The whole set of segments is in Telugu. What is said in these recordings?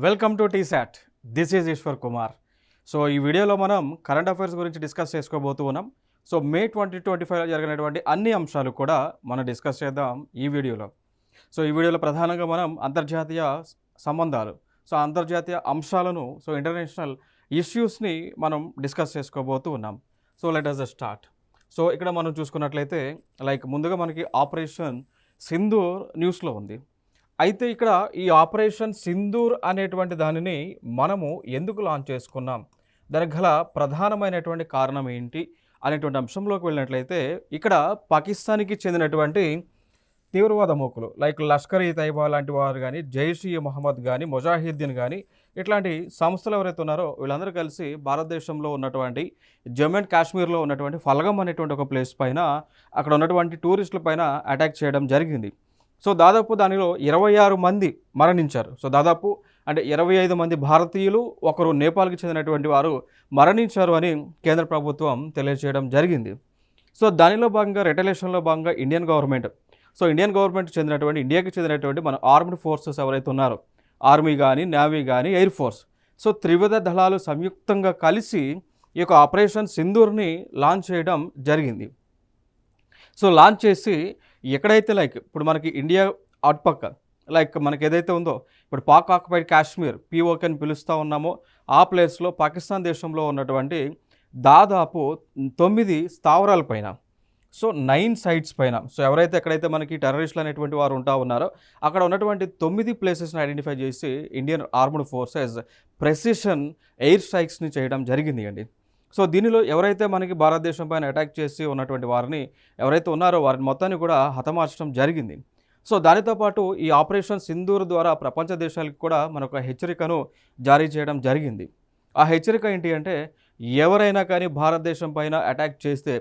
Welcome to TSAT. This is Eshwar Kumar. So ఈ వీడియోలో మనం కరెంట్ అఫైర్స్ గురించి డిస్కస్ చేసుకోబోతూ ఉన్నాం. సో మే 2025 జరిగినటువంటి అన్ని అంశాలు కూడా మనం డిస్కస్ చేద్దాం ఈ వీడియోలో. సో ఈ వీడియోలో ప్రధానంగా మనం అంతర్జాతీయ సంబంధాలు, అంతర్జాతీయ అంశాలను, ఇంటర్నేషనల్ ఇష్యూస్ని మనం డిస్కస్ చేసుకోబోతూ ఉన్నాం. So let us start. So ఇక్కడ మనం చూసుకున్నట్లయితే ముందుగా మనకి ఆపరేషన్ సింధూర్ న్యూస్లో ఉంది. అయితే ఇక్కడ ఈ ఆపరేషన్ సింధూర్ అనేటువంటి దానిని మనము ఎందుకు లాంచ్ చేసుకున్నాం, దానికి గల ప్రధానమైనటువంటి కారణం ఏంటి అనేటువంటి అంశంలోకి వెళ్ళినట్లయితే ఇక్కడ పాకిస్తాన్కి చెందినటువంటి తీవ్రవాద మూకులు లష్కర్ ఈ తైబా లాంటి వారు కానీ, జైష్ ఈ మొహమ్మద్ కానీ, ముజాహిద్దీన్ కానీ ఇట్లాంటి సంస్థలు ఎవరైతే ఉన్నారో వీళ్ళందరూ కలిసి భారతదేశంలో ఉన్నటువంటి జమ్మూ అండ్ కాశ్మీర్లో ఉన్నటువంటి ఫల్గం అనేటువంటి ఒక ప్లేస్ పైన అక్కడ ఉన్నటువంటి టూరిస్టుల పైన అటాక్ చేయడం జరిగింది. సో దాదాపు దానిలో 26 మంది మరణించారు. సో దాదాపు 25 మంది భారతీయులు, ఒకరు నేపాల్కి చెందినటువంటి వారు మరణించారు అని కేంద్ర ప్రభుత్వం తెలియజేయడం జరిగింది. సో దానిలో భాగంగా రిటలేషన్లో భాగంగా ఇండియన్ గవర్నమెంట్ ఇండియాకి చెందినటువంటి మన ఆర్మ్డ్ ఫోర్సెస్ ఎవరైతే ఉన్నారో, ఆర్మీ కానీ, నేవీ కానీ, ఎయిర్ ఫోర్స్, సో త్రివిధ దళాలు సంయుక్తంగా కలిసి ఈ యొక్క ఆపరేషన్ సింధూర్ని లాంచ్ చేయడం జరిగింది. సో లాంచ్ చేసి ఎక్కడైతే ఇప్పుడు మనకి ఇండియా అటుపక్క మనకి ఏదైతే ఉందో ఇప్పుడు పాక్ ఆక్యుపైడ్ కాశ్మీర్ పీఓకే అని పిలుస్తూ ఉన్నామో ఆ ప్లేస్లో పాకిస్తాన్ దేశంలో ఉన్నటువంటి దాదాపు 9 స్థావరాల పైన, సో 9 సైట్స్ పైన, సో ఎవరైతే ఎక్కడైతే మనకి టెర్రరిస్టులు అనేటువంటి వారు ఉన్నారో అక్కడ ఉన్నటువంటి 9 ప్లేసెస్ని ఐడెంటిఫై చేసి Indian armed forces precision air స్ట్రైక్స్ని చేయడం జరిగింది అండి. సో దీనిలో ఎవరైతే మనకి భారతదేశం పైన అటాక్ చేసి ఉన్నటువంటి వారిని ఎవరైతే ఉన్నారో వారిని మొత్తాన్ని కూడా హతమార్చడం జరిగింది. సో దానితో పాటు ఈ ఆపరేషన్ సింధూర్ ద్వారా ప్రపంచ దేశాలకు కూడా మనొక హెచ్చరికను జారీ చేయడం జరిగింది. ఆ హెచ్చరిక ఏంటి అంటే, ఎవరైనా కానీ భారతదేశం పైన అటాక్ చేస్తే,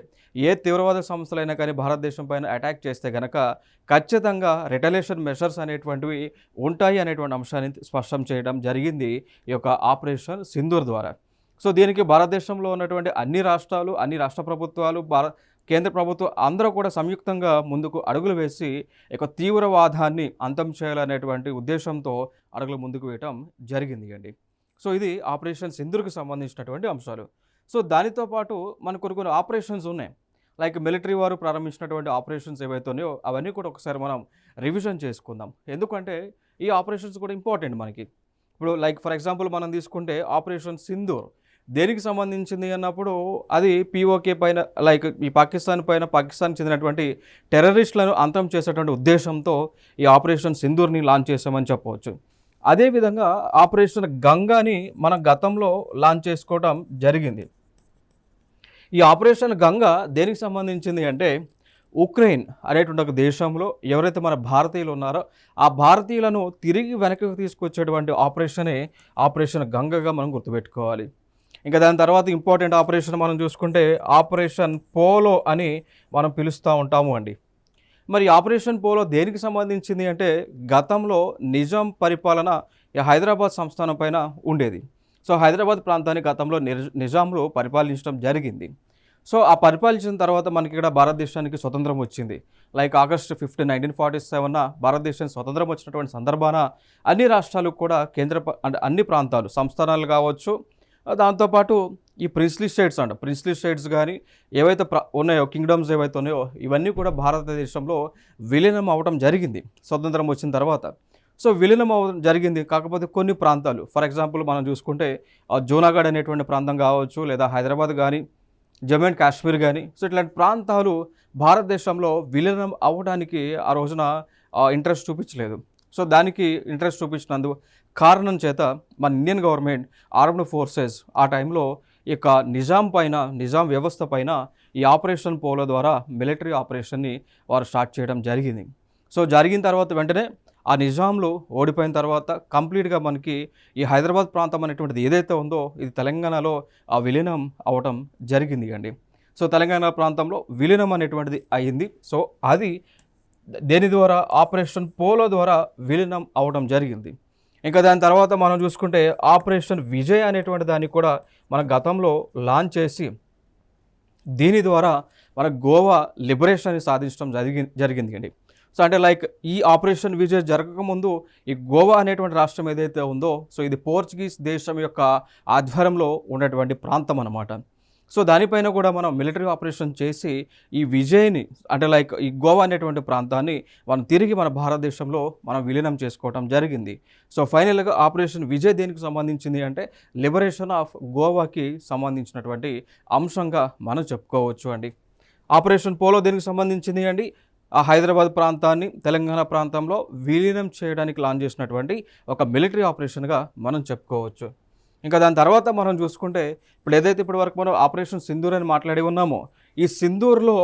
ఏ తీవ్రవాద సంస్థలైనా కానీ భారతదేశం పైన అటాక్ చేస్తే కనుక ఖచ్చితంగా రిటలేషన్ మెషర్స్ అనేటువంటివి ఉంటాయి అనేటువంటి అంశాన్ని స్పష్టం చేయడం జరిగింది ఈ యొక్క ఆపరేషన్ సింధూర్ ద్వారా. సో దీనికి భారతదేశంలో ఉన్నటువంటి అన్ని రాష్ట్రాలు, అన్ని రాష్ట్ర ప్రభుత్వాలు, కేంద్ర ప్రభుత్వం అందరూ కూడా సంయుక్తంగా ముందుకు అడుగులు వేసి ఒక తీవ్రవాదాన్ని అంతం చేయాలనేటువంటి ఉద్దేశంతో అడుగులు ముందుకు వేయటం జరిగింది అండి. సో ఇది ఆపరేషన్ సింధూర్కి సంబంధించినటువంటి అంశాలు. సో దానితో పాటు మనకు కొన్ని ఆపరేషన్స్ ఉన్నాయి, మిలిటరీ వారు ప్రారంభించినటువంటి ఆపరేషన్స్ ఏవైతే ఉన్నాయో అవన్నీ కూడా ఒకసారి మనం రివిజన్ చేసుకుందాం. ఎందుకంటే ఈ ఆపరేషన్స్ కూడా ఇంపార్టెంట్ మనకి. ఇప్పుడు ఫర్ ఎగ్జాంపుల్ మనం తీసుకుంటే ఆపరేషన్ సింధూర్ దేనికి సంబంధించింది అన్నప్పుడు అది పీఓకే పైన ఈ పాకిస్తాన్ చెందినటువంటి టెర్రరిస్టులను అంతం చేసేటువంటి ఉద్దేశంతో ఈ ఆపరేషన్ సింధూర్ని లాంచ్ చేసామని చెప్పవచ్చు. అదేవిధంగా ఆపరేషన్ గంగాని మన గతంలో లాంచ్ చేసుకోవడం జరిగింది. ఈ ఆపరేషన్ గంగా దేనికి సంబంధించింది అంటే, ఉక్రెయిన్ అనేటువంటి ఒక దేశంలో ఎవరైతే మన భారతీయులు ఉన్నారో ఆ భారతీయులను తిరిగి వెనక్కి తీసుకొచ్చేటువంటి ఆపరేషన్ గంగగా మనం గుర్తుపెట్టుకోవాలి. ఇంకా దాని తర్వాత ఇంపార్టెంట్ ఆపరేషన్ మనం చూసుకుంటే ఆపరేషన్ పోలో అని మనం పిలుస్తూ ఉంటాము అండి. మరి ఆపరేషన్ పోలో దేనికి సంబంధించింది అంటే, గతంలో నిజాం పరిపాలన ఈ హైదరాబాద్ సంస్థానం పైన ఉండేది. సో హైదరాబాద్ ప్రాంతాన్ని గతంలో నిజాంలు పరిపాలించడం జరిగింది. సో ఆ పరిపాలించిన తర్వాత మనకి ఇక్కడ భారతదేశానికి స్వతంత్రం వచ్చింది. ఆగస్టు 15, 1947 భారతదేశానికి స్వతంత్రం వచ్చినటువంటి సందర్భాన అన్ని రాష్ట్రాలు కూడా అన్ని ప్రాంతాలు, సంస్థానాలు కావచ్చు, దాంతోపాటు ఈ ప్రిన్స్లీ స్టేట్స్ కానీ ఏవైతే ఉన్నాయో, కింగ్డమ్స్ ఏవైతే ఉన్నాయో ఇవన్నీ కూడా భారతదేశంలో విలీనం అవ్వడం జరిగింది స్వతంత్రం వచ్చిన తర్వాత. సో విలీనం అవ్వడం జరిగింది. కాకపోతే కొన్ని ప్రాంతాలు, ఫర్ ఎగ్జాంపుల్ మనం చూసుకుంటే జూనాగఢ్ అనేటువంటి ప్రాంతం కావచ్చు, లేదా హైదరాబాద్ కానీ, జమ్మూ అండ్ కాశ్మీర్ కానీ, సో ఇట్లాంటి ప్రాంతాలు భారతదేశంలో విలీనం అవ్వడానికి ఆ రోజున ఇంట్రెస్ట్ చూపించలేదు. సో దానికి ఇంట్రెస్ట్ చూపించినందు కారణం చేత మన ఇండియన్ గవర్నమెంట్ ఆర్మ్డ్ ఫోర్సెస్ ఆ టైంలో ఇక నిజాం వ్యవస్థ పైన ఈ ఆపరేషన్ పోలో ద్వారా మిలిటరీ ఆపరేషన్ని వారు స్టార్ట్ చేయడం జరిగింది. సో జరిగిన తర్వాత వెంటనే ఆ నిజాంలు ఓడిపోయిన తర్వాత కంప్లీట్గా మనకి ఈ హైదరాబాద్ ప్రాంతం అనేటువంటిది ఏదైతే ఉందో ఇది తెలంగాణలో ఆ విలీనం అవ్వటం జరిగింది అండి. సో తెలంగాణ ప్రాంతంలో విలీనం అనేటువంటిది అయ్యింది. సో అది దేని ద్వారా, ఆపరేషన్ పోలో ద్వారా విలీనం అవ్వడం జరిగింది. ఇంకా దాని తర్వాత మనం చూసుకుంటే ఆపరేషన్ విజయ్ అనేటువంటి దాన్ని కూడా మన గతంలో లాంచ్ చేసి దీని ద్వారా మన గోవా లిబరేషన్ సాధించడం జరిగింది అండి. సో అంటే లైక్ ఈ ఆపరేషన్ విజయ్ జరగకముందు ఈ గోవా అనేటువంటి రాష్ట్రం ఏదైతే ఉందో సో ఇది పోర్చుగీస్ దేశం యొక్క ఆధ్వర్యంలో ఉన్నటువంటి ప్రాంతం అన్నమాట. సో దానిపైన కూడా మనం మిలిటరీ ఆపరేషన్ చేసి ఈ విజయ్ని అంటే లైక్ ఈ గోవా అనేటువంటి ప్రాంతాన్ని మనం తిరిగి మన భారతదేశంలో మనం విలీనం చేసుకోవటం జరిగింది. సో ఫైనల్గా ఆపరేషన్ విజయ్ దేనికి సంబంధించింది అంటే లిబరేషన్ ఆఫ్ గోవాకి సంబంధించినటువంటి అంశంగా మనం చెప్పుకోవచ్చు అండి. ఆపరేషన్ పోలో దేనికి సంబంధించింది అండి, ఆ హైదరాబాద్ ప్రాంతాన్ని తెలంగాణ ప్రాంతంలో విలీనం చేయడానికి లాంచ్ చేసినటువంటి ఒక మిలిటరీ ఆపరేషన్గా మనం చెప్పుకోవచ్చు. ఇంకా దాని తర్వాత మనం చూసుకుంటే ఇప్పుడు ఏదైతే ఇప్పటి వరకు మనం ఆపరేషన్ సింధూర్ అని మాట్లాడి ఉన్నామో ఈ సింధూర్లో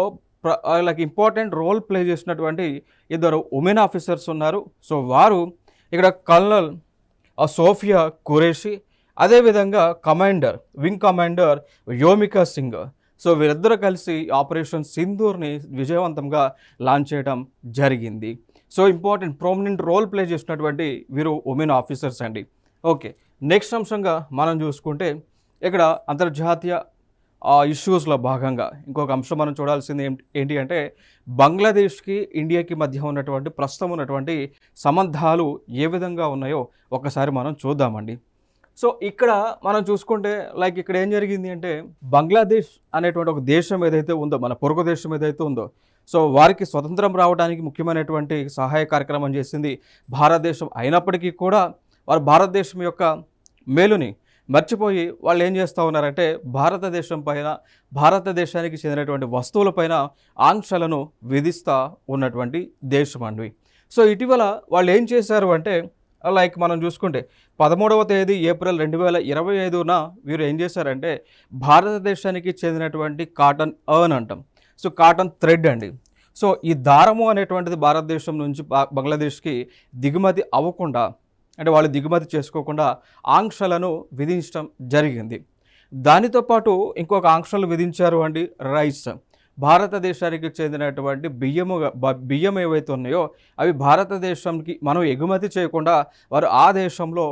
లైక్ ఇంపార్టెంట్ రోల్ ప్లే చేసినటువంటి ఇద్దరు ఉమెన్ ఆఫీసర్స్ ఉన్నారు. సో వారు ఇక్కడ కల్నల్ సోఫియా ఖురేషి, అదేవిధంగా commander wing commander Vyomika Singh. So వీరిద్దరూ కలిసి ఆపరేషన్ సింధూర్ని విజయవంతంగా లాంచ్ చేయడం జరిగింది. So important prominent role play చేసినటువంటి వీరు ఉమెన్ ఆఫీసర్స్ అండి. ఓకే, నెక్స్ట్ అంశంగా మనం చూసుకుంటే ఇక్కడ అంతర్జాతీయ ఇష్యూస్లో భాగంగా ఇంకొక అంశం మనం చూడాల్సింది ఏంటి అంటే బంగ్లాదేశ్కి ఇండియాకి మధ్య ఉన్నటువంటి ప్రస్తుతం ఉన్నటువంటి సంబంధాలు ఏ విధంగా ఉన్నాయో ఒకసారి మనం చూద్దామండి. సో ఇక్కడ మనం చూసుకుంటే లైక్ ఇక్కడ ఏం జరిగింది అంటే బంగ్లాదేశ్ అనేటువంటి ఒక దేశం ఏదైతే ఉందో మన పొరుగు దేశం ఏదైతే ఉందో సో వారికి స్వతంత్రం రావడానికి ముఖ్యమైనటువంటి సహాయ కార్యక్రమం చేసింది భారతదేశం అయినప్పటికీ కూడా వారు భారతదేశం యొక్క మేలుని మర్చిపోయి వాళ్ళు ఏం చేస్తూ ఉన్నారంటే భారతదేశం పైన భారతదేశానికి చెందినటువంటి వస్తువులపైన ఆంక్షలను విధిస్తూ ఉన్నటువంటి దేశం అండి. సో ఇటీవల వాళ్ళు ఏం చేశారు అంటే లైక్ మనం చూసుకుంటే 13వ తేదీ ఏప్రిల్ 2025న వీరు ఏం చేశారంటే భారతదేశానికి చెందినటువంటి కాటన్ ఎర్న్ అంటాం, సో కాటన్ థ్రెడ్ అండి. సో ఈ దారము అనేటువంటిది భారతదేశం నుంచి బంగ్లాదేశ్కి దిగుమతి అవ్వకుండా అంటే వాళ్ళు దిగుమతి చేసుకోకుండా ఆంక్షలను విధించడం జరిగింది. దానితో పాటు ఇంకొక ఆంక్షలు విధించారు అండి రైస్. భారతదేశానికి చెందినటువంటి బియ్యం ఏవైతే ఉన్నాయో అవి భారతదేశంకి మనం ఎగుమతి చేయకుండా వారు ఆ దేశంలో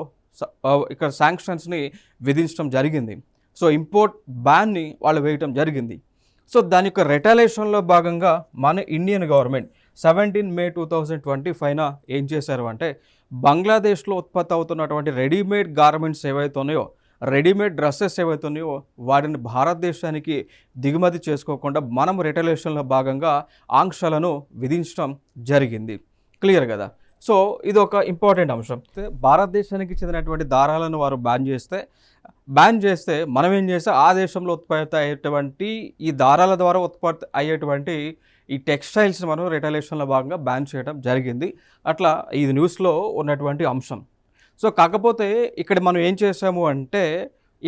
ఇక్కడ శాంక్షన్స్ని విధించడం జరిగింది. సో ఇంపోర్ట్ బ్యాన్ని వాళ్ళు వేయటం జరిగింది. సో దాని యొక్క రిటాలియేషన్లో భాగంగా మన ఇండియన్ గవర్నమెంట్ 17 మే 2025న ఏం చేశారు అంటే బంగ్లాదేశ్లో ఉత్పత్తి అవుతున్నటువంటి రెడీమేడ్ గార్మెంట్స్ ఏవైతే ఉన్నాయో రెడీమేడ్ డ్రెస్సెస్ ఏవైతే ఉన్నాయో వాటిని భారతదేశానికి దిగుమతి చేసుకోకుండా మనం రిటైలేషన్లో భాగంగా ఆంక్షలను విధించడం జరిగింది. క్లియర్ కదా. సో ఇది ఒక ఇంపార్టెంట్ అంశం. భారతదేశానికి చెందినటువంటి దారాలను వారు బ్యాన్ చేస్తే మనం ఏం చేస్తే ఆ దేశంలో ఉత్పత్తి అయ్యేటువంటి ఈ దారాల ద్వారా ఉత్పత్తి అయ్యేటువంటి ఈ టెక్స్టైల్స్ మనం రిటైలేషన్లో భాగంగా బ్యాన్ చేయడం జరిగింది. అట్లా ఇది న్యూస్లో ఉన్నటువంటి అంశం. సో కాకపోతే ఇక్కడ మనం ఏం చేసాము అంటే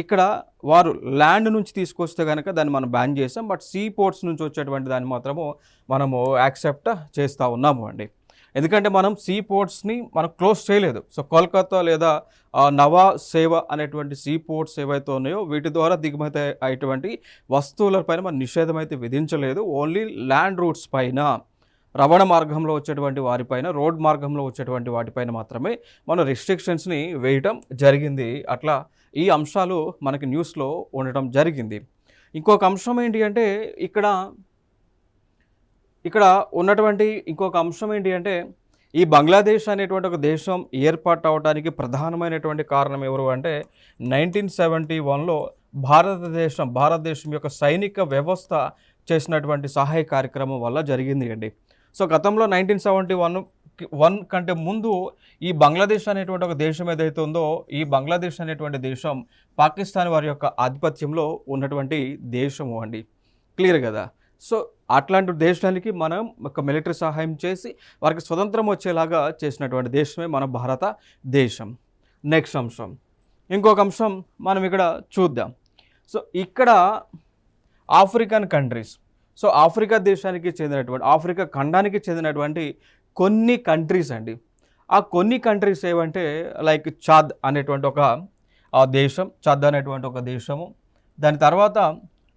ఇక్కడ వారు ల్యాండ్ నుంచి తీసుకొస్తే కనుక దాన్ని మనం బ్యాన్ చేసాం, బట్ సీ పోర్ట్స్ నుంచి వచ్చేటువంటి దాన్ని మాత్రము మనము యాక్సెప్ట్ చేస్తూ ఉన్నాము అండి. ఎందుకంటే మనం సీ పోర్ట్స్ని మనం క్లోజ్ చేయలేదు. సో కోల్కతా లేదా నవా సేవ అనేటువంటి సీ పోర్ట్స్ ఏవైతే ఉన్నాయో వీటి ద్వారా దిగుమతి అయ్యేటువంటి వస్తువులపైన మనం నిషేధం అయితే విధించలేదు. ఓన్లీ ల్యాండ్ రూట్స్ పైన రవాణా మార్గంలో వచ్చేటువంటి వారిపైన రోడ్ మార్గంలో వచ్చేటువంటి వాటిపైన మాత్రమే మనం రెస్ట్రిక్షన్స్ని వేయటం జరిగింది. అట్లా ఈ అంశాలు మనకి న్యూస్లో ఉండటం జరిగింది. ఇంకొక అంశం ఏంటి అంటే ఇక్కడ ఉన్నటువంటి ఇంకొక అంశం ఏంటి అంటే ఈ బంగ్లాదేశ్ అనేటువంటి ఒక దేశం ఏర్పాటు అవడానికి ప్రధానమైనటువంటి కారణం ఎవరు అంటే 1971లో భారతదేశం యొక్క సైనిక వ్యవస్థ చేసినటువంటి సహాయ కార్యక్రమం వల్ల జరిగింది అండి. సో గతంలో 1971 కంటే ముందు ఈ బంగ్లాదేశ్ అనేటువంటి ఒక దేశం ఏదైతే ఉందో ఈ బంగ్లాదేశ్ అనేటువంటి దేశం పాకిస్తాన్ వారి యొక్క ఆధిపత్యంలో ఉన్నటువంటి దేశము అండి. క్లియర్ కదా. సో అట్లాంటి దేశానికి మనం ఒక మిలిటరీ సహాయం చేసి వారికి స్వతంత్రం వచ్చేలాగా చేసినటువంటి దేశమే మన భారతదేశం. నెక్స్ట్ అంశం, ఇంకొక అంశం మనం ఇక్కడ చూద్దాం. సో ఇక్కడ ఆఫ్రికన్ కంట్రీస్, సో ఆఫ్రికా దేశానికి చెందినటువంటి ఆఫ్రికా ఖండానికి చెందినటువంటి కొన్ని కంట్రీస్ అండి. ఆ కొన్ని కంట్రీస్ ఏవంటే లైక్ చాద్ అనేటువంటి ఒక దేశం, చాద్ అనేటువంటి ఒక దేశము, దాని తర్వాత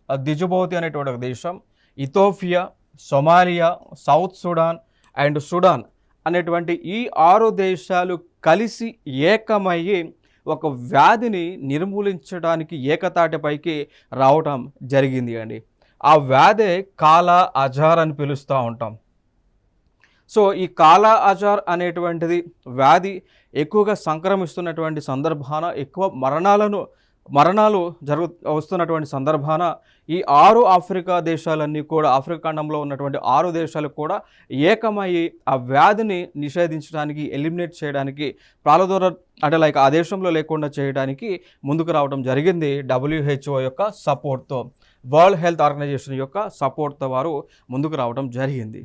దిజుబౌతి అనేటువంటి ఒక దేశం, Ethiopia, Somalia, south Sudan and Sudan అనేటువంటి ఈ 6 దేశాలు కలిసి ఏకమయ్యి ఒక వ్యాధిని నిర్మూలించడానికి ఏకతాటిపైకి రావటం జరిగింది అండి. ఆ వ్యాధి కాలా అజార్ అని పిలుస్తూ ఉంటాం. సో ఈ కాలా అజార్ అనేటువంటిది వ్యాధి ఎక్కువగా సంక్రమిస్తున్నటువంటి సందర్భాన ఎక్కువ మరణాలు వస్తున్నటువంటి సందర్భాన ఈ 6 ఆఫ్రికా దేశాలన్నీ కూడా ఆఫ్రికా ఖండంలో ఉన్నటువంటి 6 దేశాలు కూడా ఏకమయ్యి ఆ వ్యాధిని నిషేధించడానికి ఎలిమినేట్ చేయడానికి ప్రాలదూర అంటే లైక్ ఆ దేశంలో లేకుండా చేయడానికి ముందుకు రావడం జరిగింది. WHO యొక్క సపోర్ట్తో, వరల్డ్ హెల్త్ ఆర్గనైజేషన్ యొక్క సపోర్ట్తో వారు ముందుకు రావడం జరిగింది.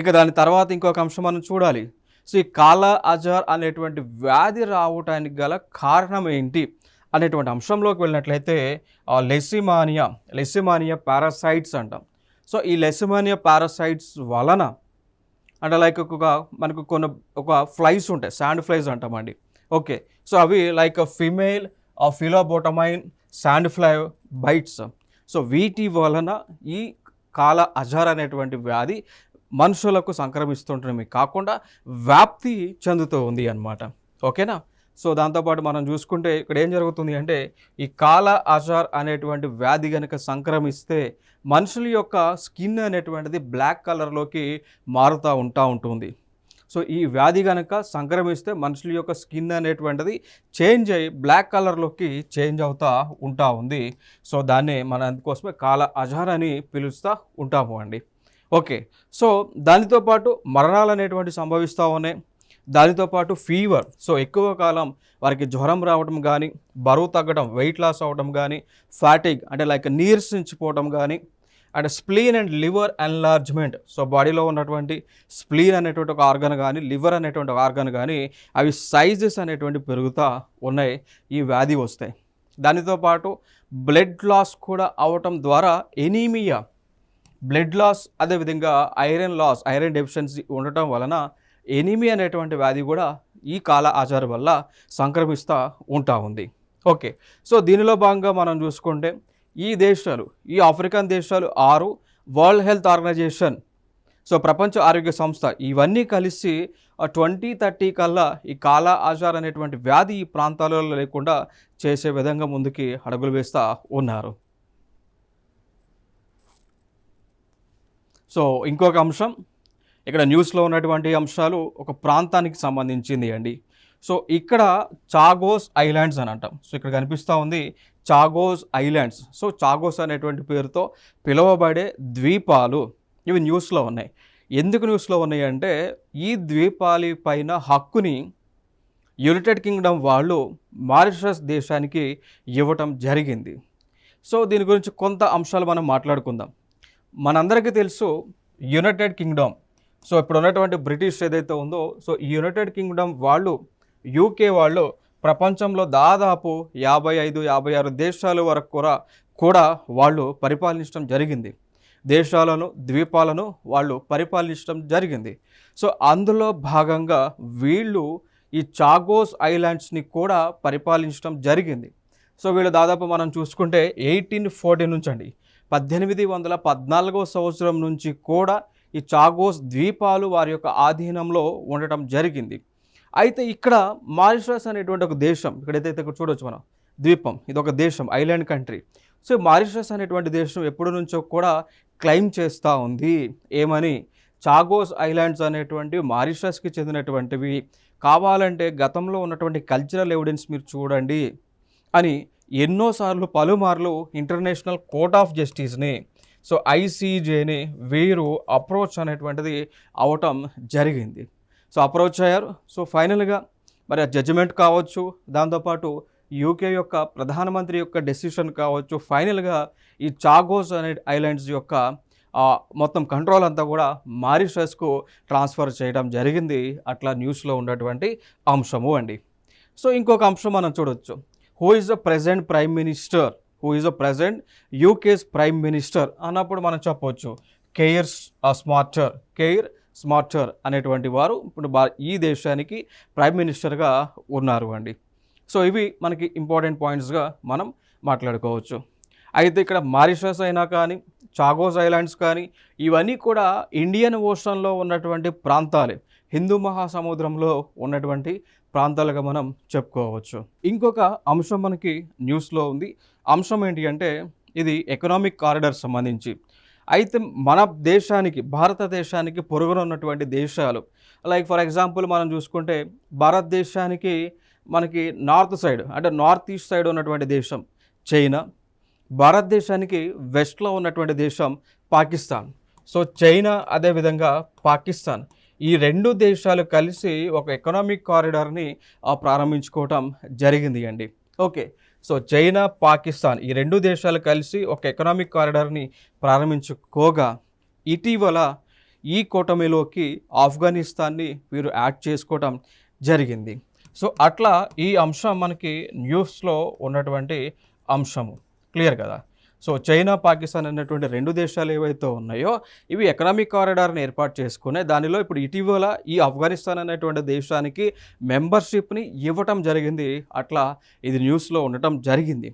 ఇక దాని తర్వాత ఇంకొక అంశం మనం చూడాలి. సో ఈ కాలా అజార్ అనేటువంటి వ్యాధి రావటానికి గల కారణం ఏంటి అనేటువంటి అంశంలోకి వెళ్ళినట్లయితే లెసిమానియా పారాసైట్స్ అంటాం. సో ఈ లెసిమానియా పారాసైట్స్ వలన అంటే లైక్ మనకు ఒక ఫ్లైస్ ఉంటాయి, శాండ్ ఫ్లైస్ అంటామండి. ఓకే, సో అవి like female phlebotomine sand fly bites. So వీటి వలన ఈ కాలా అజార్ అనేటువంటి వ్యాధి మనుషులకు సంక్రమిస్తుంటమే కాకుండా వ్యాప్తి చెందుతూ ఉంది అన్నమాట. ఓకేనా. సో దాంతోపాటు మనం చూసుకుంటే ఇక్కడ ఏం జరుగుతుంది అంటే ఈ కాలా అజార్ అనేటువంటి వ్యాధి కనుక సంక్రమిస్తే మనుషుల యొక్క స్కిన్ అనేటువంటిది బ్లాక్ కలర్లోకి మారుతూ ఉంటుంది. సో ఈ వ్యాధి కనుక సంక్రమిస్తే మనుషుల యొక్క స్కిన్ అనేటువంటిది చేంజ్ అయ్యి బ్లాక్ కలర్లోకి చేంజ్ అవుతూ ఉంది. సో దాన్నే మన అందుకోసమే కాలా అజార్ అని పిలుస్తూ ఉంటాము అండి. ఓకే, సో దానితో పాటు మరణాలు అనేటువంటి సంభవిస్తూ ఉన్నాయి. దానితో పాటు ఫీవర్, సో ఎక్కువ కాలం వారికి జ్వరం రావడం కానీ, బరువు తగ్గడం, వెయిట్ లాస్ అవ్వడం కానీ, ఫ్యాటిగ్ అంటే లైక్ నీరసించిపోవడం కానీ, and spleen and liver enlargement. So బాడీలో ఉన్నటువంటి స్ప్లీన్ అనేటువంటి ఒక ఆర్గన్ కానీ, లివర్ అనేటువంటి ఒక ఆర్గన్ కానీ అవి సైజెస్ అనేటువంటి పెరుగుతూ ఉన్నాయి ఈ వ్యాధి వస్తాయి. దానితో పాటు బ్లడ్ లాస్ కూడా అవటం ద్వారా ఎనీమియా, బ్లడ్ లాస్, అదేవిధంగా ఐరన్ డెఫిషియన్సీ ఉండటం వలన ఎనీమియా అనేటువంటి వ్యాధి కూడా ఈ కాలా అజార్ వల్ల సంక్రమిస్తూ ఉంది. ఓకే, సో దీనిలో భాగంగా మనం చూసుకుంటే ఈ ఆఫ్రికన్ దేశాలు 6 వరల్డ్ హెల్త్ ఆర్గనైజేషన్, సో ప్రపంచ ఆరోగ్య సంస్థ ఇవన్నీ కలిసి 2030 కల్లా ఈ కాలా అజార్ అనేటువంటి వ్యాధి ఈ ప్రాంతాలలో లేకుండా చేసే విధంగా ముందుకి అడుగులు వేస్తూ ఉన్నారు. సో ఇంకొక అంశం, ఇక్కడ న్యూస్లో ఉన్నటువంటి అంశాలు ఒక ప్రాంతానికి సంబంధించింది అండి. సో ఇక్కడ చాగోస్ ఐలాండ్స్ అని అంటాం. సో ఇక్కడ కనిపిస్తూ ఉంది చాగోస్ ఐలాండ్స్. సో చాగోస్ అనేటువంటి పేరుతో పిలువబడే ద్వీపాలు ఇవి న్యూస్లో ఉన్నాయి. ఎందుకు న్యూస్లో ఉన్నాయి అంటే ఈ ద్వీపాల పైన హక్కుని యునైటెడ్ కింగ్డమ్ వాళ్ళు మారిషస్ దేశానికి ఇవ్వటం జరిగింది. సో దీని గురించి కొంత అంశాలు మనం మాట్లాడుకుందాం. మనందరికీ తెలుసు యునైటెడ్ కింగ్డమ్, సో ఇప్పుడు ఉన్నటువంటి బ్రిటిష్ ఏదైతే ఉందో, సో ఈ యునైటెడ్ కింగ్డమ్ వాళ్ళు, యూకే వాళ్ళు ప్రపంచంలో దాదాపు 55-56 దేశాల వరకు కూడా వాళ్ళు పరిపాలించడం జరిగింది. దేశాలను, ద్వీపాలను వాళ్ళు పరిపాలించడం జరిగింది. సో అందులో భాగంగా వీళ్ళు ఈ చాగోస్ ఐలాండ్స్ని కూడా పరిపాలించడం జరిగింది. సో వీళ్ళు దాదాపు మనం చూసుకుంటే 1840 నుంచి అండి 1814వ సంవత్సరం నుంచి కూడా ఈ చాగోస్ ద్వీపాలు వారి యొక్క ఆధీనంలో ఉండటం జరిగింది. అయితే ఇక్కడ మారిషస్ అనేటువంటి ఒక దేశం, ఇక్కడైతే ఇక్కడ చూడవచ్చు మనం ద్వీపం, ఇది ఒక దేశం, ఐలాండ్ కంట్రీ. సో మారిషస్ అనేటువంటి దేశం ఎప్పటి నుంచో కూడా క్లెయిమ్ చేస్తూ ఉంది. ఏమని? చాగోస్ ఐలాండ్స్ అనేటువంటి మారిషస్కి చెందినటువంటివి, కావాలంటే గతంలో ఉన్నటువంటి కల్చరల్ ఎవిడెన్స్ మీరు చూడండి అని ఎన్నోసార్లు పలుమార్లు ఇంటర్నేషనల్ కోర్ట్ ఆఫ్ జస్టిస్ని, సో ఐసీజేని వీరు అప్రోచ్ అనేటువంటిది అవటం జరిగింది. సో అప్రోచ్ అయ్యారు. సో ఫైనల్గా మరి ఆ జడ్జిమెంట్ కావచ్చు, దాంతోపాటు యూకే యొక్క ప్రధానమంత్రి యొక్క డెసిషన్ కావచ్చు, ఫైనల్గా ఈ చాగోస్ అనే ఐలాండ్స్ యొక్క మొత్తం కంట్రోల్ అంతా కూడా మారిషస్కు ట్రాన్స్ఫర్ చేయడం జరిగింది. అట్లా న్యూస్లో ఉన్నటువంటి అంశము అండి. సో ఇంకొక అంశం మనం చూడవచ్చు. Who is the present prime minister, who is the present UK's prime minister అన్నప్పుడు మనం చెప్పవచ్చు కేర్ స్మార్టర్ అనేటువంటి వారు ఇప్పుడు ఈ దేశానికి ప్రైమ్ మినిస్టర్గా ఉన్నారు అండి. సో ఇవి మనకి ఇంపార్టెంట్ పాయింట్స్గా మనం మాట్లాడుకోవచ్చు. అయితే ఇక్కడ మారిషస్ అయినా కానీ, చాగోస్ ఐలాండ్స్ కానీ, ఇవన్నీ కూడా ఇండియన్ ఓషన్లో ఉన్నటువంటి ప్రాంతాలే, హిందూ మహాసముద్రంలో ఉన్నటువంటి ప్రాంతాలుగా మనం చెప్పుకోవచ్చు. ఇంకొక అంశం మనకి న్యూస్లో ఉంది. అంశం ఏంటి అంటే ఇది ఎకనామిక్ కారిడార్ సంబంధించి. అయితే మన దేశానికి, భారతదేశానికి పొరుగున ఉన్నటువంటి దేశాలు, లైక్ ఫర్ ఎగ్జాంపుల్ మనం చూసుకుంటే భారతదేశానికి మనకి నార్త్ సైడ్ అంటే నార్త్ ఈస్ట్ సైడ్ ఉన్నటువంటి దేశం చైనా, భారతదేశానికి వెస్ట్లో ఉన్నటువంటి దేశం పాకిస్తాన్. సో చైనా అదేవిధంగా పాకిస్తాన్ ఈ రెండు దేశాలు కలిసి ఒక ఎకనామిక్ కారిడార్ని ప్రారంభించుకోవటం జరిగింది అండి. ఓకే, సో చైనా పాకిస్తాన్ ఈ రెండు దేశాలు కలిసి ఒక ఎకనామిక్ కారిడార్ని ప్రారంభించుకోగా ఇటీవల ఈ కూటమిలోకి ఆఫ్ఘనిస్తాన్ని వీరు యాడ్ చేసుకోవటం జరిగింది. సో అట్లా ఈ అంశం మనకి న్యూస్లో ఉన్నటువంటి అంశము క్లియర్ కదా. సో చైనా పాకిస్తాన్ అనేటువంటి రెండు దేశాలు ఏవైతే ఉన్నాయో ఇవి ఎకనామిక్ కారిడార్ని ఏర్పాటు చేసుకునే దానిలో ఇప్పుడు ఇటీవల ఈ ఆఫ్ఘనిస్తాన్ అనేటువంటి దేశానికి మెంబర్షిప్ని ఇవ్వటం జరిగింది. అట్లా ఇది న్యూస్లో ఉండటం జరిగింది.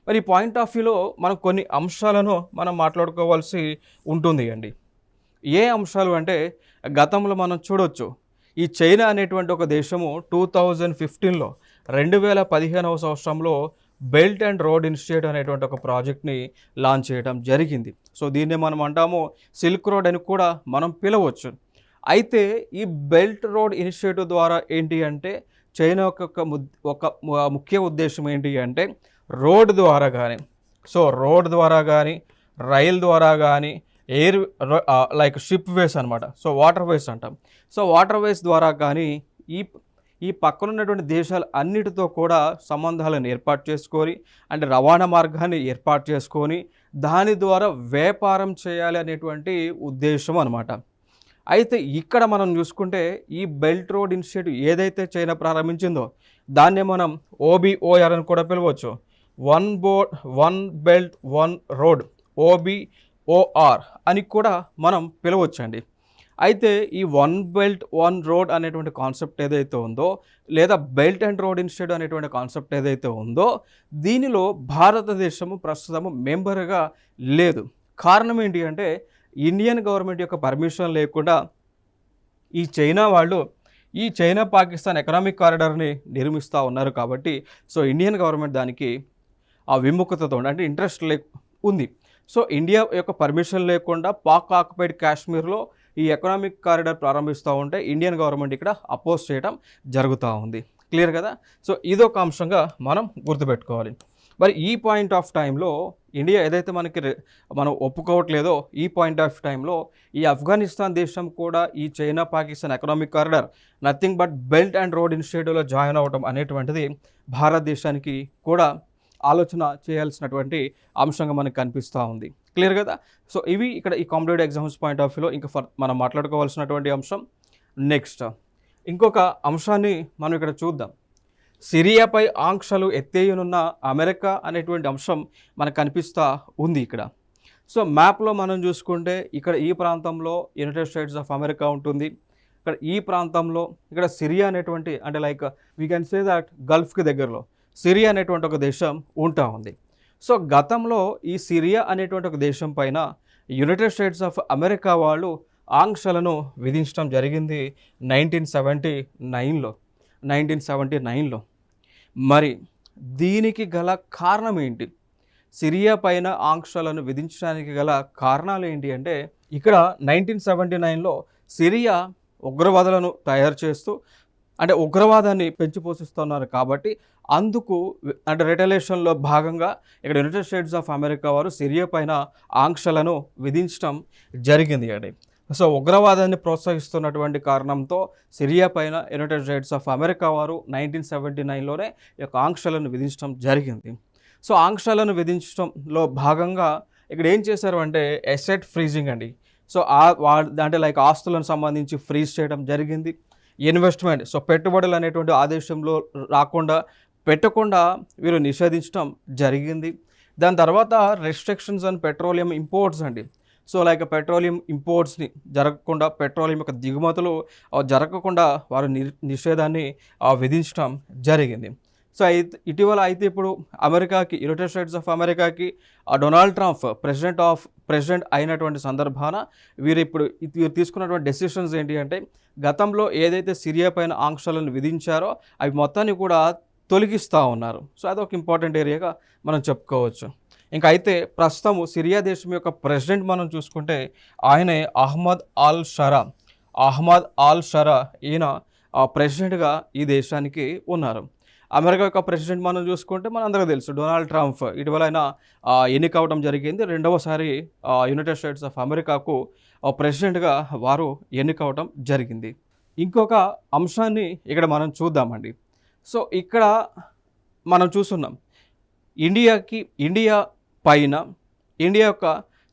మరి ఈ పాయింట్ ఆఫ్ వ్యూలో మనం కొన్ని అంశాలను మనం మాట్లాడుకోవాల్సి ఉంటుంది అండి. ఏ అంశాలు అంటే గతంలో మనం చూడొచ్చు ఈ చైనా అనేటువంటి ఒక దేశము 2015లో 2015వ సంవత్సరంలో బెల్ట్ అండ్ రోడ్ ఇనిషియేటివ్ అనేటువంటి ఒక ప్రాజెక్ట్ని లాంచ్ చేయడం జరిగింది. సో దీన్ని మనం అంటాము సిల్క్ రోడ్ అని కూడా మనం పిలవచ్చు. అయితే ఈ బెల్ట్ రోడ్ ఇనిషియేటివ్ ద్వారా ఏంటి అంటే చైనా ఒక ముఖ్య ఉద్దేశం ఏంటి అంటే రోడ్ ద్వారా కానీ, సో రోడ్ ద్వారా కానీ, రైల్ ద్వారా కానీ, ఎయిర్ లైక్ షిప్ వేస్ అనమాట, సో వాటర్ వేస్ అంటాం. సో వాటర్ వేస్ ద్వారా కానీ ఈ పక్కన ఉన్నటువంటి దేశాలు అన్నిటితో కూడా సంబంధాలను ఏర్పాటు చేసుకొని అంటే రవాణా మార్గాన్ని ఏర్పాటు చేసుకొని దాని ద్వారా వ్యాపారం చేయాలి అనేటువంటి ఉద్దేశం అనమాట. అయితే ఇక్కడ మనం చూసుకుంటే ఈ బెల్ట్ రోడ్ ఇనిషియేటివ్ ఏదైతే చైనా ప్రారంభించిందో దాన్నే మనం OBOR అని కూడా పిలవచ్చు. One belt one road, OBOR అని కూడా మనం పిలవచ్చండి. అయితే ఈ వన్ బెల్ట్ వన్ రోడ్ అనేటువంటి కాన్సెప్ట్ ఏదైతే ఉందో లేదా బెల్ట్ అండ్ రోడ్ ఇనిషియేటివ్ అనేటువంటి కాన్సెప్ట్ ఏదైతే ఉందో దీనిలో భారతదేశము ప్రస్తుతము మెంబర్గా లేదు. కారణం ఏంటి అంటే ఇండియన్ గవర్నమెంట్ యొక్క పర్మిషన్ లేకుండా ఈ చైనా వాళ్ళు ఈ చైనా పాకిస్తాన్ ఎకనామిక్ కారిడార్ని నిర్మిస్తూ ఉన్నారు కాబట్టి సో ఇండియన్ గవర్నమెంట్ దానికి ఆ విముఖతతో అంటే ఇంట్రెస్ట్ ఉంది. సో ఇండియా యొక్క పర్మిషన్ లేకుండా పాక్ ఆక్యుపైడ్ కాశ్మీర్లో ఈ ఎకనామిక్ కారిడార్ ప్రారంభిస్తూ ఉంటే ఇండియన్ గవర్నమెంట్ ఇక్కడ అపోజ్ చేయడం జరుగుతూ ఉంది. క్లియర్ కదా. సో ఇదొక అంశంగా మనం గుర్తుపెట్టుకోవాలి. మరి ఈ పాయింట్ ఆఫ్ టైంలో ఇండియా ఏదైతే మనం ఒప్పుకోవట్లేదో ఈ పాయింట్ ఆఫ్ టైంలో ఈ ఆఫ్ఘనిస్తాన్ దేశం కూడా ఈ China Pakistan economic corridor nothing but belt and road ఇనిషియేటివ్లో జాయిన్ అవ్వడం అనేటువంటిది భారతదేశానికి కూడా ఆలోచన చేయాల్సినటువంటి అంశంగా మనకు కనిపిస్తూ ఉంది. క్లియర్ కదా. సో ఇవి ఇక్కడ ఈ కాంపిటేటివ్ ఎగ్జామ్స్ పాయింట్ ఆఫ్ వ్యూలో ఇంకా మనం మాట్లాడుకోవాల్సినటువంటి అంశం. నెక్స్ట్ ఇంకొక అంశాన్ని మనం ఇక్కడ చూద్దాం. సిరియాపై ఆంక్షలు ఎత్తేయనున్న అమెరికా అనేటువంటి అంశం మనకు కనిపిస్తూ ఉంది ఇక్కడ. సో మ్యాప్లో మనం చూసుకుంటే ఇక్కడ ఈ ప్రాంతంలో యునైటెడ్ స్టేట్స్ ఆఫ్ అమెరికా ఉంటుంది. ఇక్కడ ఈ ప్రాంతంలో ఇక్కడ సిరియా అనేటువంటి అంటే like we can say that గల్ఫ్కి దగ్గరలో సిరియా అనేటువంటి ఒక దేశం ఉంటా ఉంది. సో గతంలో ఈ సిరియా అనేటువంటి ఒక దేశం పైన యునైటెడ్ స్టేట్స్ ఆఫ్ అమెరికా వాళ్ళు ఆంక్షలను విధించడం జరిగింది 1979లో. మరి దీనికి గల కారణం ఏంటి? సిరియా పైన ఆంక్షలను విధించడానికి గల కారణాలు ఏంటి అంటే ఇక్కడ 1979లో సిరియా ఉగ్రవాదులను తయారు చేస్తూ అంటే ఉగ్రవాదాన్ని పెంచి పోషిస్తున్నారు కాబట్టి అందుకు అంటే రిటలేషన్లో భాగంగా ఇక్కడ యునైటెడ్ స్టేట్స్ ఆఫ్ అమెరికా వారు సిరియా పైన ఆంక్షలను విధించడం జరిగింది అండి. సో ఉగ్రవాదాన్ని ప్రోత్సహిస్తున్నటువంటి కారణంతో సిరియా పైన యునైటెడ్ స్టేట్స్ ఆఫ్ అమెరికా వారు 1979లోనే ఈ యొక్క ఆంక్షలను విధించడం జరిగింది. సో ఆంక్షలను విధించడంలో భాగంగా ఇక్కడ ఏం చేశారు అంటే ఎసెట్ ఫ్రీజింగ్ అండి. సో అంటే లైక్ ఆస్తులను సంబంధించి ఫ్రీజ్ చేయడం జరిగింది. ఇన్వెస్ట్మెంట్ సో పెట్టుబడులు అనేటువంటి ఆదేశంలో పెట్టకుండా వీరు నిషేధించడం జరిగింది. దాని తర్వాత రెస్ట్రిక్షన్స్ ఆన్ పెట్రోలియం ఇంపోర్ట్స్ అండి. సో లైక్ పెట్రోలియం ఇంపోర్ట్స్ని జరగకుండా పెట్రోలియం యొక్క దిగుమతులు జరగకుండా వారు నిషేధాన్ని విధించడం జరిగింది. సో ఇటీవల అయితే ఇప్పుడు అమెరికాకి యునైటెడ్ స్టేట్స్ ఆఫ్ అమెరికాకి డొనాల్డ్ ట్రంప్ ప్రెసిడెంట్ అయినటువంటి సందర్భాన వీరు తీసుకున్నటువంటి డెసిషన్స్ ఏంటి అంటే గతంలో ఏదైతే సిరియా పైన ఆంక్షలను విధించారో అవి మొత్తాన్ని కూడా తొలగిస్తూ ఉన్నారు. సో అదొక ఇంపార్టెంట్ ఏరియాగా మనం చెప్పుకోవచ్చు. ఇంకా అయితే ప్రస్తుతం సిరియా దేశం యొక్క ప్రెసిడెంట్ మనం చూసుకుంటే ఆయనే అహ్మద్ ఆల్ షరా ఈయన ప్రెసిడెంట్గా ఈ దేశానికి ఉన్నారు. అమెరికా యొక్క ప్రెసిడెంట్ మనం చూసుకుంటే మనందరికీ తెలుసు డొనాల్డ్ ట్రంప్. ఇటీవల ఆయన ఎన్నిక అవ్వడం జరిగింది. రెండవసారి యునైటెడ్ స్టేట్స్ ఆఫ్ అమెరికాకు ప్రెసిడెంట్గా వారు ఎన్నిక అవ్వడం జరిగింది. ఇంకొక అంశాన్ని ఇక్కడ మనం చూద్దామండి. సో ఇక్కడ మనం చూస్తున్నాం ఇండియా యొక్క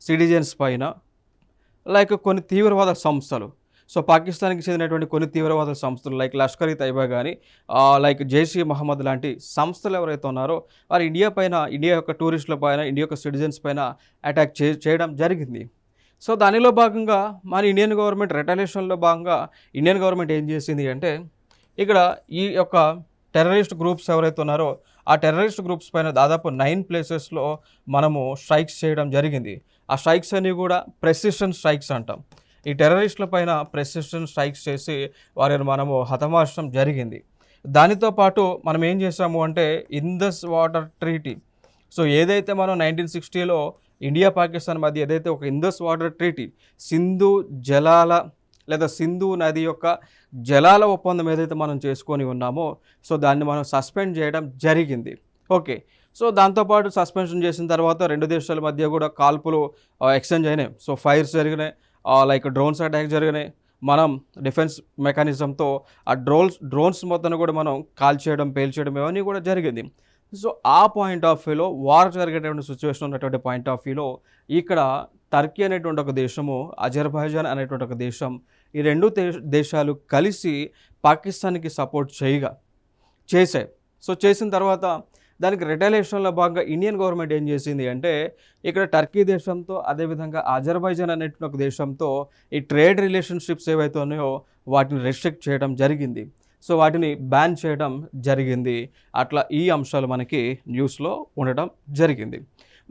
సిటిజన్స్ పైన లైక్ కొన్ని తీవ్రవాద సంస్థలు, సో పాకిస్తాన్కి చెందినటువంటి కొన్ని తీవ్రవాద సంస్థలు లైక్ లష్కర్ ఇ తైబా కానీ లైక్ జైష్ ఇ మహమ్మద్ లాంటి సంస్థలు ఎవరైతే ఉన్నారో వారు ఇండియా యొక్క టూరిస్టుల పైన, ఇండియా యొక్క సిటిజన్స్ పైన అటాక్ చేయడం జరిగింది. సో దానిలో భాగంగా మన ఇండియన్ గవర్నమెంట్ రెటలేషన్లో భాగంగా ఇండియన్ గవర్నమెంట్ ఏం చేసింది అంటే ఇక్కడ ఈ యొక్క టెర్రరిస్ట్ గ్రూప్స్ ఎవరైతే ఉన్నారో ఆ టెర్రరిస్ట్ గ్రూప్స్ పైన దాదాపు 9 ప్లేసెస్లో మనము స్ట్రైక్స్ చేయడం జరిగింది. ఆ స్ట్రైక్స్ అన్నీ కూడా ప్రెసిషన్ స్ట్రైక్స్ అంటాం. ఈ టెర్రరిస్టుల పైన ప్రెసిషన్ స్ట్రైక్స్ చేసి వారిని మనము హతమార్చడం జరిగింది. దానితో పాటు మనం ఏం చేసాము అంటే ఇండస్ వాటర్ ట్రీటీ, సో ఏదైతే మనం 1960లో ఇండియా పాకిస్తాన్ మధ్య ఏదైతే ఒక ఇండస్ వాటర్ ట్రీటీ, సింధు నది యొక్క జలాల ఒప్పందం ఏదైతే మనం చేసుకొని ఉన్నామో సో దాన్ని మనం సస్పెండ్ చేయడం జరిగింది. ఓకే, సో దాంతోపాటు సస్పెన్షన్ చేసిన తర్వాత రెండు దేశాల మధ్య కూడా కాల్పులు ఎక్స్చేంజ్ అయినాయి. సో ఫైర్స్ జరిగినాయి, లైక్ డ్రోన్స్ అటాక్ జరిగినాయి. మనం డిఫెన్స్ మెకానిజంతో ఆ డ్రోన్స్ మొత్తాన్ని కూడా మనం పేల్చేయడం ఇవన్నీ కూడా జరిగింది. సో ఆ పాయింట్ ఆఫ్ వ్యూలో వార్ జరిగేటువంటి సిచ్యువేషన్ ఉన్నటువంటి పాయింట్ ఆఫ్ వ్యూలో ఇక్కడ టర్కీ అనేటువంటి ఒక దేశము, అజర్బైజాన్ అనేటువంటి ఒక దేశం, ఈ రెండు దేశాలు కలిసి పాకిస్తాన్కి సపోర్ట్ చేశాయి. సో చేసిన తర్వాత దానికి రిటైలేషన్లో భాగంగా ఇండియన్ గవర్నమెంట్ ఏం చేసింది అంటే ఇక్కడ టర్కీ దేశంతో అదేవిధంగా అజర్బైజాన్ అనేటువంటి ఒక దేశంతో ఈ ట్రేడ్ రిలేషన్షిప్స్ ఏవైతే ఉన్నాయో వాటిని రెస్ట్రిక్ట్ చేయడం జరిగింది. సో వాటిని బ్యాన్ చేయడం జరిగింది. అట్లా ఈ అంశాలు మనకి న్యూస్లో ఉండడం జరిగింది.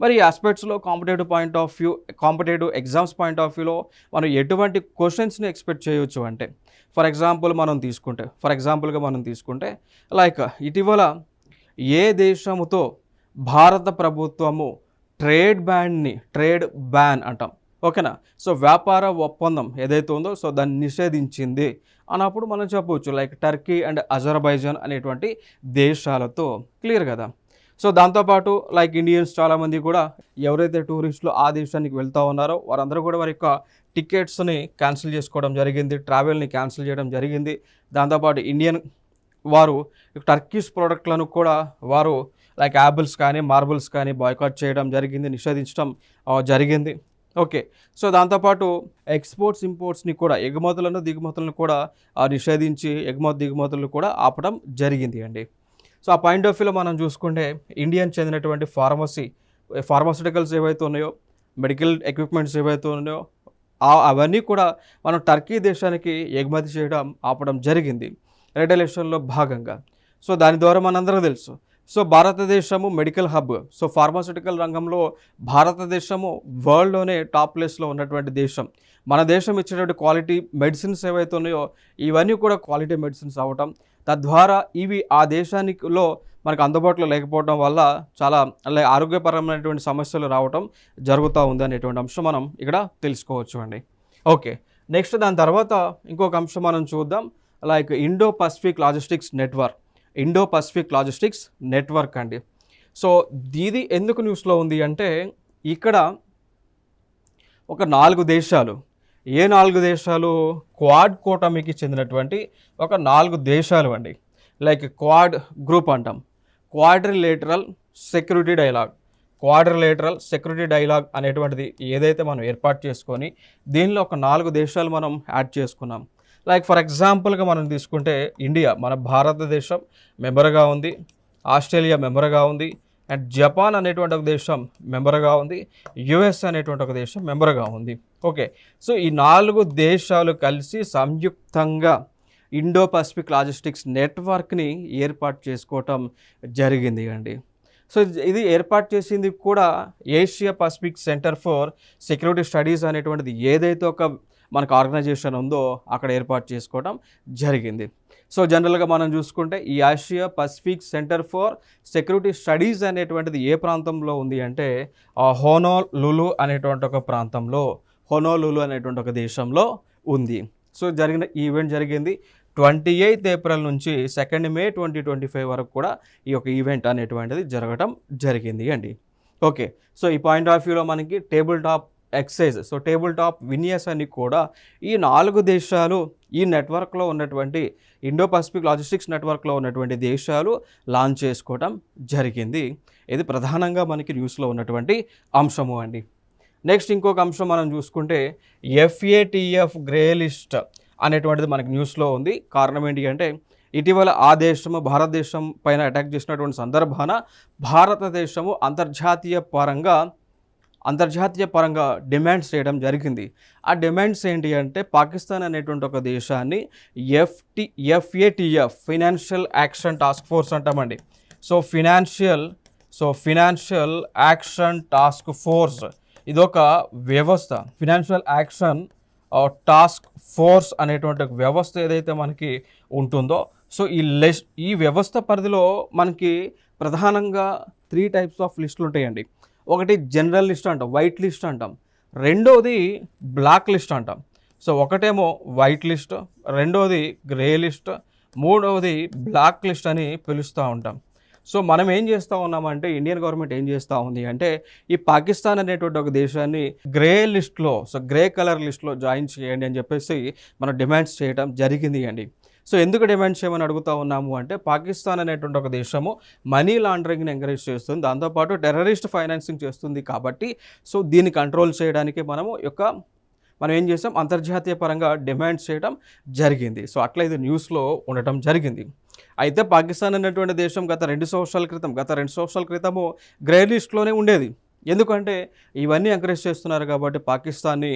మరి ఈ ఆస్పెక్ట్స్లో కాంపిటేటివ్ ఎగ్జామ్స్ పాయింట్ ఆఫ్ వ్యూలో మనం ఎటువంటి క్వశ్చన్స్ని ఎక్స్పెక్ట్ చేయవచ్చు అంటే ఫర్ ఎగ్జాంపుల్గా మనం తీసుకుంటే లైక్ ఇటీవల ఏ దేశముతో భారత ప్రభుత్వము ట్రేడ్ బ్యాన్ అంటాం, ఓకేనా. సో వ్యాపార ఒప్పందం ఏదైతే ఉందో సో దాన్ని నిషేధించింది అన్నప్పుడు మనం చెప్పవచ్చు లైక్ టర్కీ అండ్ అజర్బైజాన్ అనేటువంటి దేశాలతో, క్లియర్ కదా. సో దాంతోపాటు లైక్ ఇండియన్స్ చాలామంది కూడా ఎవరైతే టూరిస్టులు ఆ దేశానికి వెళ్తూ ఉన్నారో వారందరూ కూడా వారి యొక్క టికెట్స్ని క్యాన్సిల్ చేసుకోవడం జరిగింది, ట్రావెల్ని క్యాన్సిల్ చేయడం జరిగింది. దాంతోపాటు ఇండియన్ వారు టర్కిష్ ప్రోడక్ట్లను కూడా వారు లైక్ యాపిల్స్ కానీ మార్బుల్స్ కానీ బాయ్కాట్ చేయడం జరిగింది, నిషేధించడం జరిగింది. ఓకే, సో దాంతోపాటు ఇంపోర్ట్స్ని కూడా దిగుమతులను కూడా నిషేధించి దిగుమతులను కూడా ఆపడం జరిగింది అండి. సో ఆ పాయింట్ ఆఫ్ వ్యూలో మనం చూసుకుంటే ఇండియన్ చెందినటువంటి ఫార్మాస్యూటికల్స్ ఏవైతే ఉన్నాయో, మెడికల్ ఎక్విప్మెంట్స్ ఏవైతే ఉన్నాయో అవన్నీ కూడా మనం టర్కీ దేశానికి ఎగుమతి చేయడం ఆపడం జరిగింది రిటైలేషన్లో భాగంగా. సో దాని ద్వారా మనందరికీ తెలుసు సో భారతదేశము మెడికల్ హబ్, సో ఫార్మాస్యూటికల్ రంగంలో భారతదేశము వరల్డ్లోనే టాప్ ప్లేస్లో ఉన్నటువంటి దేశం. మన దేశం ఇచ్చేటువంటి క్వాలిటీ మెడిసిన్స్ ఏవైతే ఉన్నాయో ఇవన్నీ కూడా క్వాలిటీ మెడిసిన్స్ అవ్వటం, తద్వారా ఇవి ఆ దేశానికిలో మనకు అందుబాటులో లేకపోవడం వల్ల చాలా ఆరోగ్యపరమైనటువంటి సమస్యలు రావటం జరుగుతూ ఉంది అనేటువంటి అంశం మనం ఇక్కడ తెలుసుకోవచ్చు అండి. ఓకే, నెక్స్ట్ దాని తర్వాత ఇంకొక అంశం మనం చూద్దాం like Indo Pacific logistics network అండి. సో ఇది ఎందుకు న్యూస్లో ఉంది అంటే ఇక్కడ ఒక 4 దేశాలు, ఏ 4 దేశాలు, క్వాడ్ కూటమికి చెందినటువంటి ఒక 4 దేశాలు అండి. లైక్ క్వాడ్ గ్రూప్ అంటాం, క్వాడ్రిలేటరల్ సెక్యూరిటీ డైలాగ్ అనేటువంటిది ఏదైతే మనం ఏర్పాటు చేసుకొని దీనిలో ఒక 4 దేశాలు మనం యాడ్ చేసుకున్నాం. లైక్ ఫర్ ఎగ్జాంపుల్గా మనం తీసుకుంటే ఇండియా, మన భారతదేశం మెంబర్గా ఉంది, ఆస్ట్రేలియా మెంబర్గా ఉంది, అండ్ జపాన్ అనేటువంటి ఒక దేశం మెంబర్గా ఉంది, యుఎస్ అనేటువంటి ఒక దేశం మెంబర్గా ఉంది. ఓకే, సో ఈ 4 దేశాలు కలిసి సంయుక్తంగా ఇండో పసిఫిక్ లాజిస్టిక్స్ నెట్వర్క్ని ఏర్పాటు చేసుకోవటం జరిగింది అండి. సో ఇది ఏర్పాటు చేసింది కూడా Asia Pacific centre for security studies అనేటువంటిది ఏదైతే ఒక మనకు ఆర్గనైజేషన్ ఉందో అక్కడ ఏర్పాటు చేసుకోవడం జరిగింది. సో జనరల్గా మనం చూసుకుంటే ఈ Asia Pacific centre for security studies అనేటువంటిది ఏ ప్రాంతంలో ఉంది అంటే హోనోలులు అనేటువంటి ఒక ప్రాంతంలో, హోనోలులు అనేటువంటి ఒక దేశంలో ఉంది. సో ఈవెంట్ జరిగింది 28 ఏప్రిల్ నుంచి 2 మే 2025 వరకు కూడా ఈ యొక్క ఈవెంట్ అనేటువంటిది జరగడం జరిగింది అండి. ఓకే, సో ఈ పాయింట్ ఆఫ్ వ్యూలో మనకి table top exercise, so table top విన్యాసాన్ని కూడా ఈ 4 దేశాలు ఈ నెట్వర్క్లో ఉన్నటువంటి ఇండో పసిఫిక్ లాజిస్టిక్స్ నెట్వర్క్లో ఉన్నటువంటి దేశాలు లాంచ్ చేసుకోవడం జరిగింది. ఇది ప్రధానంగా మనకి న్యూస్లో ఉన్నటువంటి అంశము అండి. నెక్స్ట్ ఇంకొక అంశం మనం చూసుకుంటే FATF గ్రే లిస్ట్ అనేటువంటిది మనకి న్యూస్లో ఉంది. కారణం ఏంటి అంటే ఇటీవల ఆ దేశము భారతదేశం పైన అటాక్ చేసినటువంటి సందర్భాన భారతదేశము అంతర్జాతీయ పరంగా డిమాండ్స్ చేయడం జరిగింది. ఆ డిమాండ్స్ ఏంటి అంటే పాకిస్తాన్ అనేటువంటి ఒక దేశాన్ని FATF financial action task force అంటామండి. So financial action task force ఇదొక వ్యవస్థ. ఫినాన్షియల్ యాక్షన్ టాస్క్ ఫోర్స్ అనేటువంటి వ్యవస్థ ఏదైతే మనకి ఉంటుందో, సో ఈ వ్యవస్థ పరిధిలో మనకి ప్రధానంగా 3 టైప్స్ ఆఫ్ లిస్టులు ఉంటాయండి. ఒకటి జనరల్ లిస్ట్ అంటాం, వైట్ లిస్ట్ అంటాం. రెండోది బ్లాక్ లిస్ట్ అంటాం. సో ఒకటేమో వైట్ లిస్ట్, రెండోది గ్రే లిస్ట్, మూడవది బ్లాక్ లిస్ట్ అని పిలుస్తూ ఉంటాం. సో మనం ఏం చేస్తూ ఉన్నామంటే ఇండియన్ గవర్నమెంట్ ఏం చేస్తూ ఉంది అంటే ఈ పాకిస్తాన్ అనేటువంటి ఒక దేశాన్ని గ్రే లిస్ట్లో, సో గ్రే కలర్ లిస్ట్లో జాయిన్ చేయండి అని చెప్పేసి మనం డిమాండ్స్ చేయడం జరిగింది అండి. సో ఎందుకు డిమాండ్ చేయమని అడుగుతూ ఉన్నాము అంటే పాకిస్తాన్ అనేటువంటి ఒక దేశము మనీ లాండరింగ్ని ఎంకరేజ్ చేస్తుంది, దాంతోపాటు టెర్రరిస్ట్ ఫైనాన్సింగ్ చేస్తుంది. కాబట్టి సో దీన్ని కంట్రోల్ చేయడానికి మనం ఏం చేసాం, అంతర్జాతీయ పరంగా డిమాండ్ చేయడం జరిగింది. సో అట్లా ఇది న్యూస్లో ఉండటం జరిగింది. అయితే పాకిస్తాన్ అనేటువంటి దేశం గత 2 సంవత్సరాల క్రితము గ్రే లిస్ట్లోనే ఉండేది. ఎందుకంటే ఇవన్నీ ఎంకరేజ్ చేస్తున్నారు కాబట్టి పాకిస్తాన్ని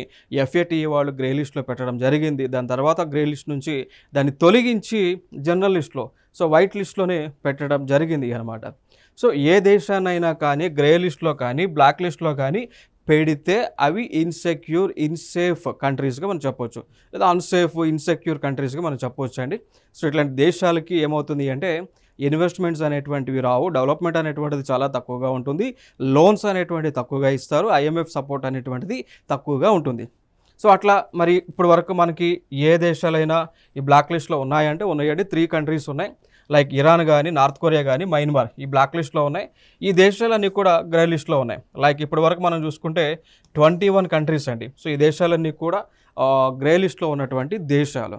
FATF వాళ్ళు గ్రే లిస్ట్లో పెట్టడం జరిగింది. దాని తర్వాత గ్రే లిస్ట్ నుంచి దాన్ని తొలగించి జనరల్ లిస్ట్లో, సో వైట్ లిస్ట్లోనే పెట్టడం జరిగింది అనమాట. సో ఏ దేశాన్నైనా కానీ గ్రే లిస్ట్లో కానీ బ్లాక్ లిస్ట్లో కానీ పెడితే అవి ఇన్సేఫ్ కంట్రీస్గా మనం చెప్పొచ్చు, లేదా ఇన్సెక్యూర్ కంట్రీస్గా మనం చెప్పొచ్చు అండి. సో ఇట్లాంటి దేశాలకి ఏమవుతుంది అంటే ఇన్వెస్ట్మెంట్స్ అనేటువంటివి రావు, డెవలప్మెంట్ అనేటువంటిది చాలా తక్కువగా ఉంటుంది, లోన్స్ అనేటువంటివి తక్కువగా ఇస్తారు, IMF సపోర్ట్ అనేటువంటిది తక్కువగా ఉంటుంది. సో అట్లా మరి ఇప్పుడు వరకు మనకి ఏ దేశాలైనా ఈ బ్లాక్ లిస్ట్లో ఉన్నాయంటే ఉన్నాయండి. 3 కంట్రీస్ ఉన్నాయి. లైక్ ఇరాన్ కానీ, నార్త్ కొరియా కానీ, మయన్మార్ ఈ బ్లాక్ లిస్ట్లో ఉన్నాయి. ఈ దేశాలన్నీ కూడా గ్రే లిస్ట్లో ఉన్నాయి. లైక్ ఇప్పటి వరకు మనం చూసుకుంటే 21 కంట్రీస్ అండి. సో ఈ దేశాలన్నీ కూడా గ్రే లిస్ట్లో ఉన్నటువంటి దేశాలు.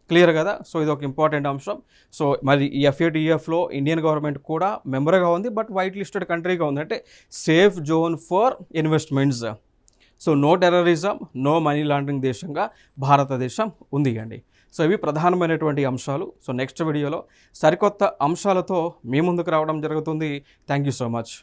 క్లియర్ కదా? సో ఇది ఒక ఇంపార్టెంట్ అంశం. సో మరి ఈ FATFలో ఇండియన్ గవర్నమెంట్ కూడా మెంబర్గా ఉంది, బట్ వైట్ లిస్టెడ్ కంట్రీగా ఉంది. అంటే safe zone for investments. So no terrorism, no money laundering దేశంగా భారతదేశం ఉంది అండి. సో ఇవి ప్రధానమైనటువంటి అంశాలు. సో నెక్స్ట్ వీడియోలో సరికొత్త అంశాలతో మీ ముందుకు రావడం జరుగుతుంది. Thank you so much.